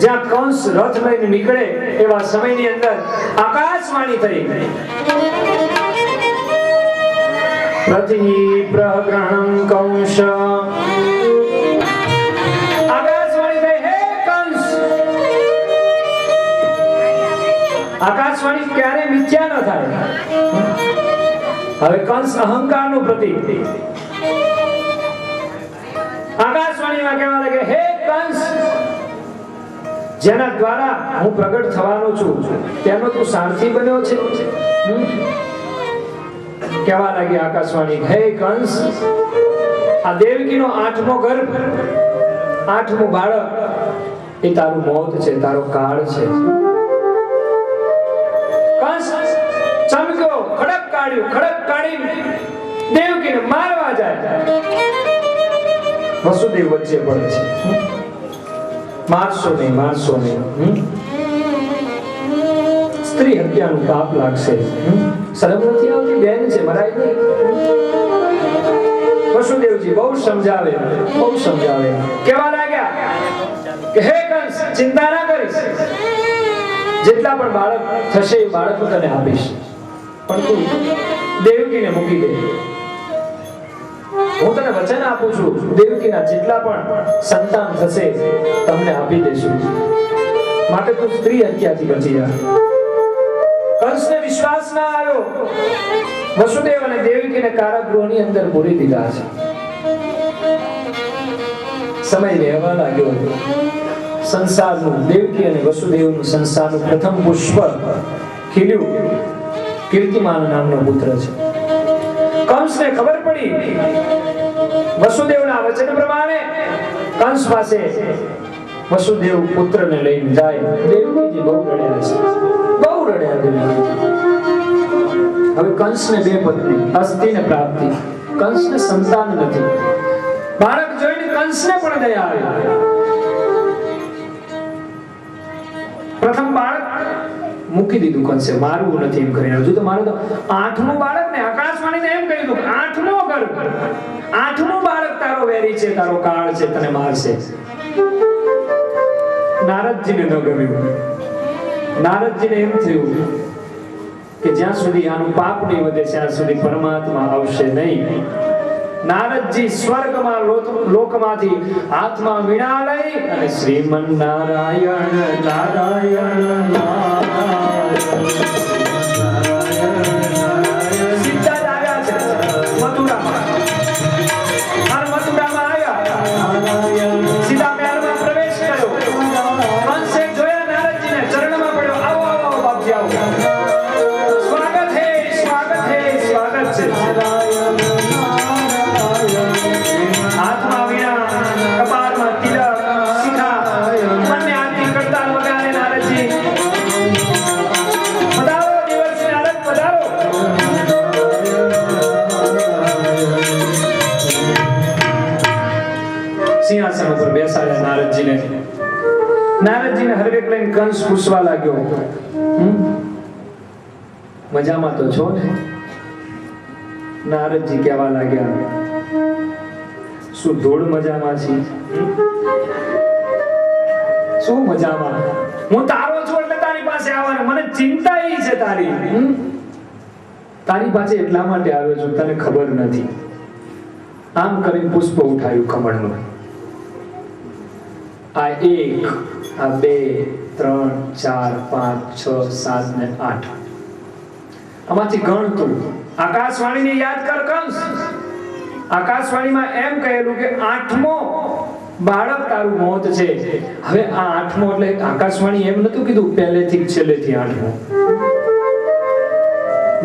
જ્યાં કંસ રથ લઈને નીકળે એવા સમયની અંદર આકાશવાણી થઈ. પ્રતિ પ્રગ્રહણં કંસ. આકાશવાણી ક્યારે મિથ્યા ન થાય. હવે કંસ અહંકારનું પ્રતીક. આકાશવાણીમાં કહેવા લાગે, હે કંસ, જેના દ્વારા હું પ્રગટ થવાનો છું તેનો તું સારથી બન્યો છે. કહેવા લાગી આકાશવાણી, હે કંસ, આ દેવકીનો 8મો ગર્ભ, 8મું બાળક એ તારું મોત છે, તારો કાળ છે. કંસ ચમક્યો, ખડક કાઢી દેવકીને મારવા જાય. વસુદેવ વચ્ચે પડે છે, મારશો નહીં. સ્ત્રી હત્યાનું પાપ લાગશે. શરમ નથી આવતી? બેન છે, મરાય નહીં. વસુદેવજી બહુ સમજાવે. કેવા લાગ્યા કે હે કંસ, ચિંતા ના કરીશ, જેટલા પણ બાળક થશે એ બાળક હું તને આપીશ, પણ તું દેવકીને મૂકી દે. હું તને વચન આપું છું, દેવકીના જેટલા પણ સંતાન થશે તમને આપી દેશું, માટે તું સ્ત્રી હત્યાથી બચી જા. કંસને વિશ્વાસ ના આવ્યો. વસુદેવ અને દેવકીને કારાગૃહની અંદર પૂરી દીધા છે. સમય રહેવા લાગ્યો હતો. સંસારનું, દેવકી અને વસુદેવનું સંસારનું પ્રથમ પુષ્પ ખીલ્યું. કીર્તિમાન નામનો પુત્ર છે. કંસને ખબર પડી વસુદેવના વચન પ્રમાણે કંસ પાસે વસુદેવ પુત્રને લઈને જાય. દેવકીજી બહુ રડ્યા. હવે કંસને 2 પત્ની, અસ્તિ ને પ્રાપ્તિ. કંસને સંતાન નથી. બાળક જોઈને કંસને પણ દયા આવી. પ્રથમ બાળક મૂકી દીધું કંસે, મારવું નથી એમ કરીને. હજુ તો મારું તો 8મું બાળક ને આકાશવાણીને એમ કહી દીધું 8મો ગર્ભ, 8મું બાળક તારો વેરી છે, તારો કાળ છે, તને મારશે. નારદજીને ન ગમ્યું. નારદજીને એમ થયું કે જ્યાં સુધી આનું પાપ નહીં વધે ત્યાં સુધી પરમાત્મા આવશે નહીં. નારદજી સ્વર્ગમાં લોકમાંથી હાથમાં વીણા લઈ અને શ્રીમન નારાયણ નારાયણ સીધા જ આવ્યા છે મથુરામાં. અને મથુરામાં આવ્યા, સીધા મહેલમાં પ્રવેશ કર્યો. કંસે જોયા નારદજીને, ચરણમાં પડ્યો. આવો બાપજી આવો, સ્વાગત છે. હાથમાં વીણા, કપાળમાં તિલક, શિખા, બંને આરતી કરતા વગાડે નારદજી. પધારો દેવર્ષિ નારદ, પધારો. સિંહાસન ઉપર બેસાડ્યા નારદજીને. નારદજીને હરવેક લઈને કંસ પૂછવા લાગ્યો, મજામાં તો છો ને? નારદજી કહેવા લાગ્યા, શું ધૂળ મજામાં છે? શું મજામાં? હું તારો છું એટલે તારી પાસે આવવાનો. મને ચિંતા ઈ છે તારી પાસે એટલા માટે આવ્યો છું, તને ખબર નથી. આમ કરીને પુષ્પ ઉઠાયું કમળનું. આ 1, આ 2, 3, 4, 5, 6, 7 ને 8. આમાંથી ગણ તું. આકાશવાણીને યાદ કર કંસ. આકાશવાણીમાં એમ કહેલું કે 8મો બાળક તારું મોત છે. હવે આ 8મો એટલે આકાશવાણી એમ નતું કીધું પહેલેથી છેલ્લેથી 8મો.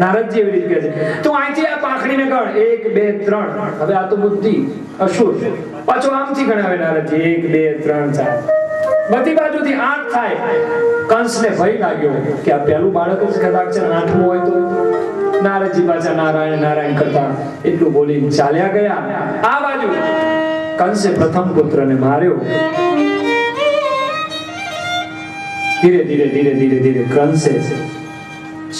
નારદજી એવી રીતે કહે છે, તું અહીંથી આ પાંખડીને ગણ 1, 2, 3. હવે આ તો બુદ્ધિ અસુર, પાછો આમથી ગણાવે નારદજી 1, 2, 3, 4. બધી બાજુથી 8 થાય. કંસને ભય લાગ્યો કે આ પહેલું બાળક જ કદાચ 8મો હોય તો. નારદજી પાછા નારાયણ નારાયણ કરતા એટલું બોલી ચાલ્યા ગયા. આ બાજુ કંસે પ્રથમ પુત્રને માર્યો. ધીરે ધીરે કંસે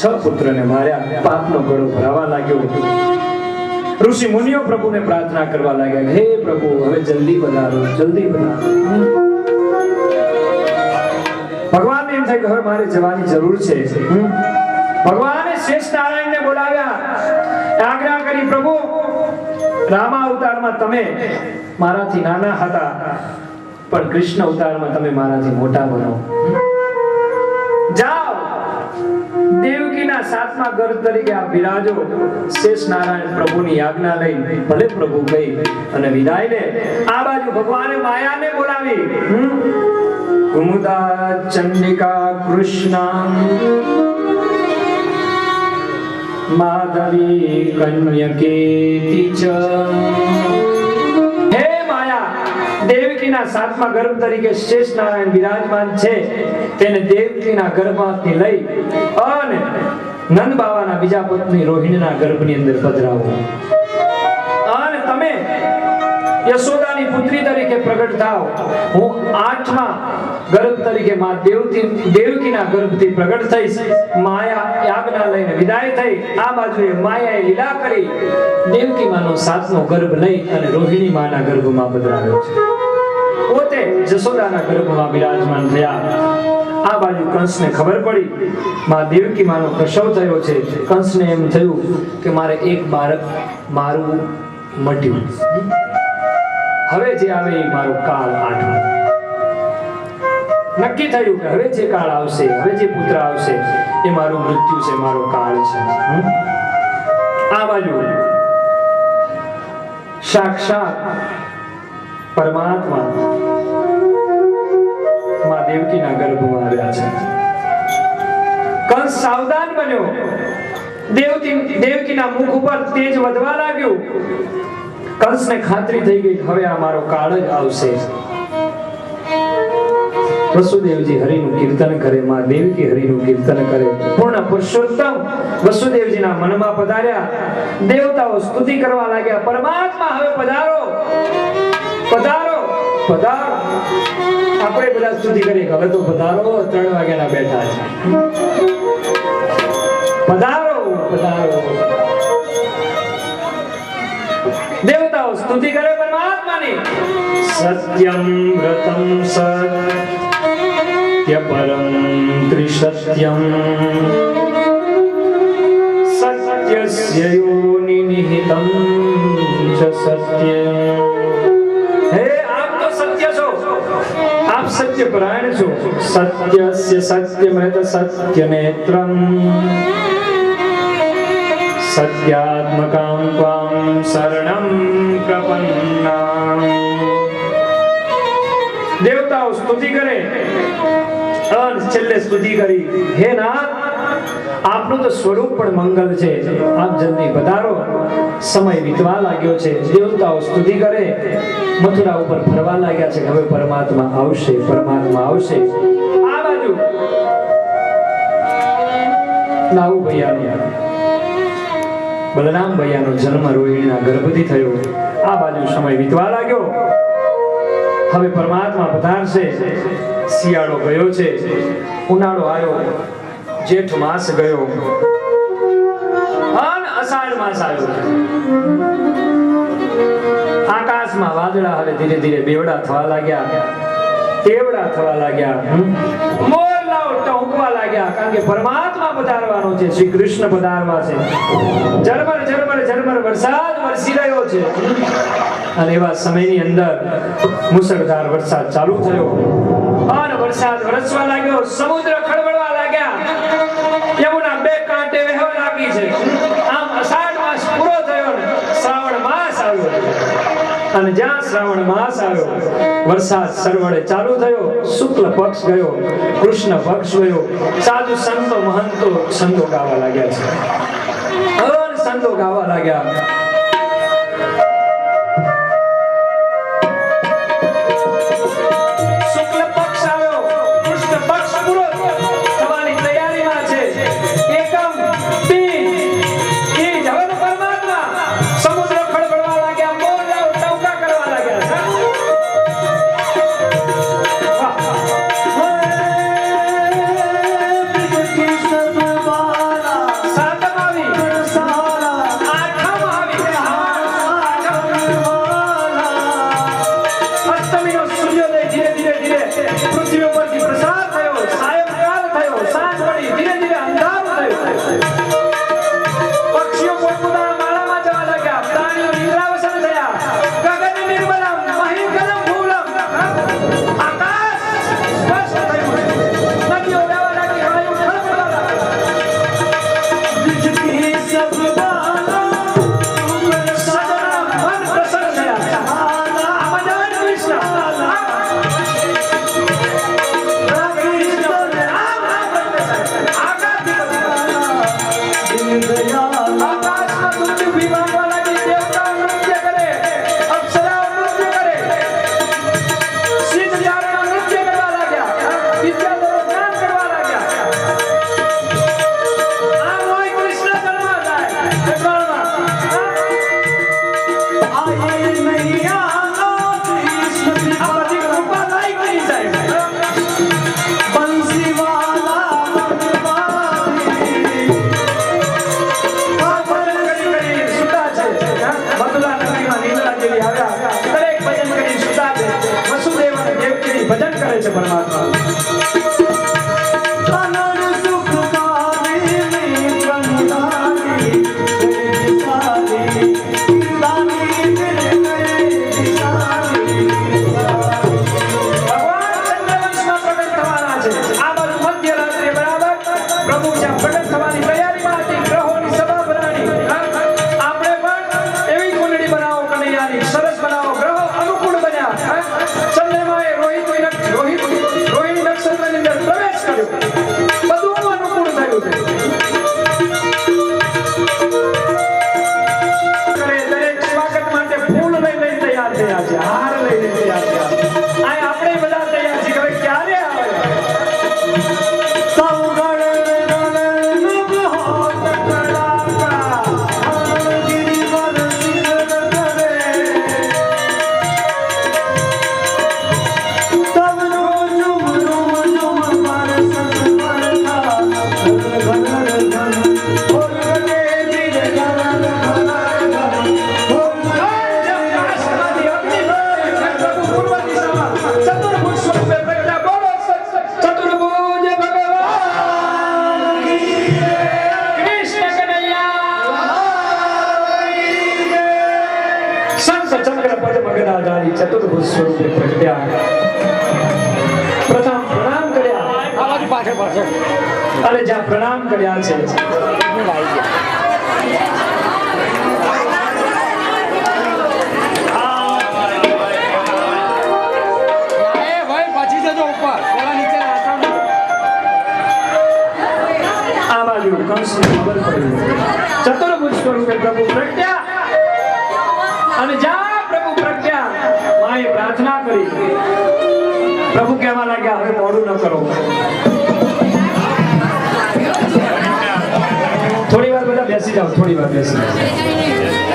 6 પુત્રને માર્યા. પાપનો ગળો ભરાવા લાગ્યો. ઋષિ મુનિઓ પ્રભુને પ્રાર્થના કરવા લાગ્યા, હે પ્રભુ હવે જલ્દી પધારો. ભગવાનને એમ થાય કે હવે મારે જવાની જરૂર છે. ભગવાને શેષ નારાયણને બોલાવ્યા, આજ્ઞા કરી, પ્રભુ રામા અવતારમાં તમે મારાથી નાના હતા, પણ કૃષ્ણ અવતારમાં તમે મારાથી મોટા બનો. જાઓ દેવકીના 7મા ગર્ભ તરીકે આપ બિરાજો. શેષ નારાયણ પ્રભુની આજ્ઞા લઈ ભલે પ્રભુ કહી અને વિદાય લે. આ બાજુ ભગવાને માયાને બોલાવી. કુમુદા ચંડિકા કૃષ્ણ માધવી કન્યકેતિ ચ સાતમા ગર્ભ તરીકે શેષ નારાયણ બિરાજમાન છે, તેને દેવકીના ગર્ભમાંથી લઈ અને નંદ બાવાના બીજા પત્ની રોહિણીના ગર્ભની અંદર પધરાવો અને તમે યશોદાની પુત્રી તરીકે પ્રગટ થાઓ. હું 8મા ગર્ભ તરીકે માં દેવકીના ગર્ભથી પ્રગટ થઈશ. માયા યાજ્ઞા લઈને વિદાય થઈ. આ બાજુએ માયાએ લીલા કરી દેવકી માનો 7મો ગર્ભ લઈ અને રોહિણી માના ગર્ભમાં પધરાવ્યો છે. પોતે જશોદાના ગર્ભમાં બિરાજમાન થયા. આ બાજુ કંસને ખબર પડી માં દેવકી માનો પ્રસવ થયો છે. કંસને એમ થયું કે મારે એક બાળક મારું મટ્યું, હવે જે આવે એ મારો કાળ આઠમો. નક્કી થયું કે હવે જે કાળ આવશે, હવે જે પુત્ર આવશે એ મારું મૃત્યુ છે, મારો કાળ છે. આ બાજુ સાક્ષાત પરમાત્મા માં દેવકીના ગર્ભમાં આવ્યા છે. કંસ સાવધાન બન્યો. દેવકીના મુખ ઉપર તેજ વધવા લાગ્યું. કંસને ખાતરી થઈ ગઈ હવે આ મારો કાળ જ આવશે. વસુદેવજી હરિનું કીર્તન કરે, માં દેવકી હરિનું કીર્તન કરે. પૂર્ણ પુરુષોત્તમ વસુદેવજીના મનમાં પધાર્યા. દેવતાઓ સ્તુતિ કરવા લાગ્યા, પરમાત્મા હવે પધારો, પધારો, પધારો. આપણે બધા સ્તુતિ કરીએ હવે તો પધારો, 3 વાગ્યાના બેઠા છે. પધારો, પધારો. દેવતાઓ સ્તુતિ કરે પરમાત્માની. સત્યમ વ્રતમ સત્ય પરમ ત્રિસત્યમ સત્યસ્ય યોનિ નિહિતમ ચ સત્યમ. હે આપ તો સત્ય છો, આપ સત્ય પરાયણ છો. સત્યસ્ય સત્યમૃત સત્ય નેત્રમ સત્યાત્મકાં ત્વાં શરણં પ્રપન્નાં. દેવતાઓ સ્તુતિ કરે અને છેલ્લે સ્તુતિ કરી, હે નાથ આપનું તો સ્વરૂપ પણ મંગલ છે, આપ જલ્દી પધારો. સમય વીતવા લાગ્યો છે. દેવતાઓ સ્તુતિ કરે, મથુરા ઉપર ફરવા લાગ્યા છે. હવે પરમાત્મા આવશે, પરમાત્મા આવશે. આ બાજુ નાઉ ભૈયાનો બલરામ ભૈયાનો જન્મ રોહિણીના ગર્ભથી થયો. આ બાજુ સમય વીતવા લાગ્યો. હવે પરમાત્મા પધારશે. શિયાળો ગયો છે, ઉનાળો આવ્યો, જેઠ માસ ગયો અને અષાઢ માસ આવ્યો. આકાશમાં વાદળા હવે ધીરે ધીરે બેવડા થવા લાગ્યા, તેવડા થવા લાગ્યા, મોરલાઓ ટહુકવા લાગ્યા. કારણ કે પરમાત્મા પધારવાનો છે, શ્રી કૃષ્ણ પધારવા છે. ઝરમર ઝરમર ઝરમર વરસાદ વરસી રહ્યો છે. અને એવા સમયની અંદર મુસળધાર વરસાદ ચાલુ થયો અને વરસાદ વરસવા લાગ્યો. સમુદ્ર ખળબળવા લાગ્યા. યમુના 2 કાંઠે વહેવા લાગી છે. આમ અષાઢ માસ પૂરો થયો ને શ્રાવણ માસ આવ્યો. અને જ્યાં શ્રાવણ માસ આવ્યો વરસાદ સરવળે ચાલુ થયો. શુક્લ પક્ષ ગયો, કૃષ્ણ પક્ષ ગયો. સાધુ સંતો મહંતો છંદો ગાવા લાગ્યા છે. સંતો ગાવા લાગ્યા. શુક્લ પક્ષ આવ્યો, કૃષ્ણ પક્ષ પૂરો થવાની તૈયારીમાં છે. એકમ તીજ હવે પરમાત્મા. સમુદ્ર ખળબળવા લાગ્યા, મોરલાઓ ટહુકા કરવા લાગ્યા. સાતમ આવી, આઠમ આવી. છે પરમાત્મા ચતુર્ભુજ સ્વરૂપે પ્રગટ્યા પ્રથમ પ્રણામ કર્યા અને જ્યાં પ્રણામ કર્યા છે આ બાજુ કંસની ખબર પડી ચતુર્ભુજ સ્વરૂપે પ્રભુ પ્રગટ્યા અને જ્યાં પ્રભુ પ્રગટ્યા માએ પ્રાર્થના કરી પ્રભુ કહેવા લાગ્યા હવે મોડું ન કરો થોડી વાર બધા બેસી જાઓ થોડી વાર બેસી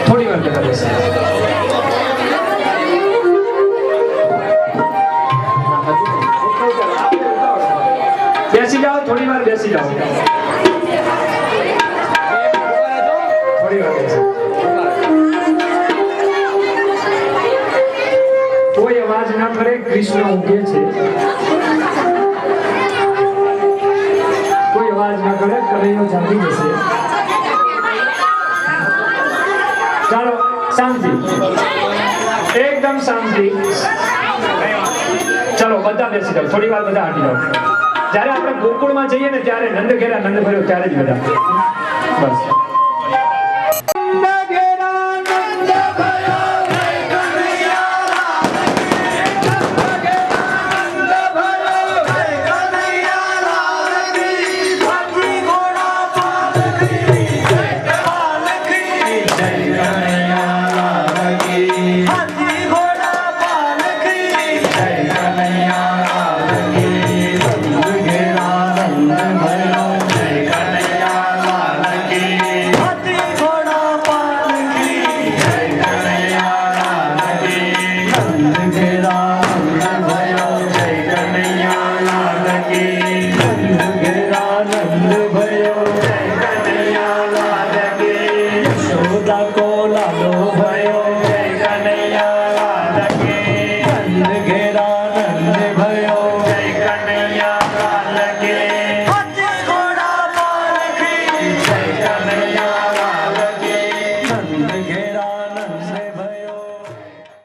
થોડી વાર બધા બેસી બેસી જાઓ થોડી વાર બેસી જાઓ થોડી વાર બેસી કોઈ અવાજ ના કરે કૃષ્ણ ઊંઘે છે કોઈ અવાજ ના કરે કનૈયો જાગી જશે ચાલો શાંતિ એકદમ શાંતિ ચલો બધા બેસી જાઓ થોડી વાર બધા હાટી જાઓ જ્યારે આપણે ગોકુળમાં જઈએ ને ત્યારે નંદ ઘેરા નંદ ભર્યો ત્યારે જ બધા બસ